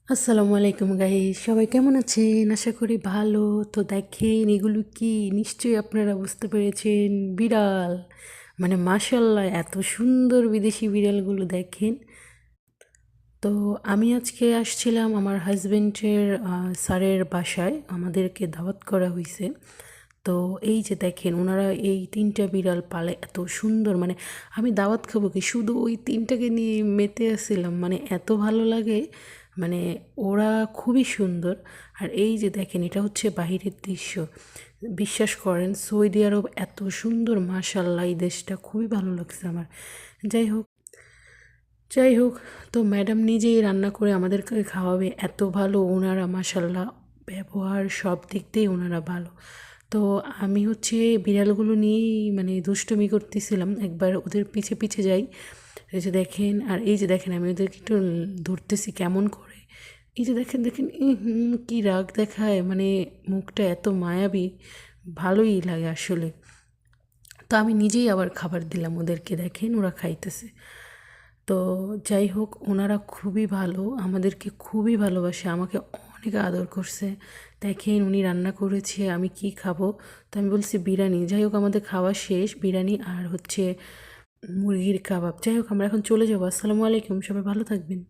আসসালামু আলাইকুম গাইস, সবাই কেমন আছেন? আশা করি ভালো। তো দেখেন এগুলো কি, নিশ্চয়ই আপনারা বুঝতে পেরেছেন, বিড়াল। মানে মাশাল্লাহ, এত সুন্দর বিদেশি বিড়ালগুলো দেখেন। তো আমি আজকে আসছিলাম আমার হাজবেন্ডের স্যারের বাসায়, আমাদেরকে দাওয়াত করা হয়েছে। তো এই যে দেখেন ওনারা এই ৩টা বিড়াল পালে, এত সুন্দর। মানে আমি দাওয়াত খাবো কি, শুধু ওই ৩টাকে নিয়ে মেতে আসছিলাম, মানে এত ভালো লাগে। মানে ওরা খুবই সুন্দর। আর এই যে দেখেন, এটা হচ্ছে বাহিরের দৃশ্য। বিশ্বাস করেন, সৌদি আরব এত সুন্দর, মাশাল্লাহ, এই দেশটা খুবই ভালো লাগছে আমার। যাই হোক, যাই হোক, তো ম্যাডাম নিজেই রান্না করে আমাদেরকে খাওয়াবে, এত ভালো ওনারা, মাশাল্লাহ। ব্যবহার সব দিক দিয়েই ওনারা ভালো। তো আমি হচ্ছে বিড়ালগুলো নিয়েই মানে দুষ্টুমি করতেছিলাম, একবার ওদের পিছে পিছে যাই। এই যে দেখেন, আর এই যে দেখেন আমি ওদেরকে একটু ধরতেছি কেমন করে। এই যে দেখেন দেখেন, কি রাগ দেখায়, মানে মুখটা এত মায়াবী, ভালোই লাগে আসলে। তো আমি নিজেই আবার খাবার দিলাম ওদেরকে, দেখেন ওরা খাইতেছে। তো যাই হোক, ওনারা খুবই ভালো, আমাদেরকে খুবই ভালোবাসে, আমাকে অনেক আদর করছে। দেখেন উনি রান্না করেছে, আমি কি খাবো? তো আমি বলছি বিরিয়ানি। যাই হোক, আমাদের খাওয়া শেষ, বিরিয়ানি আর হচ্ছে মুরগির কাবাব। যাই হোক, আমরা এখন চলে যাবো। আসসালামু আলাইকুম, সবাই ভালো থাকবেন।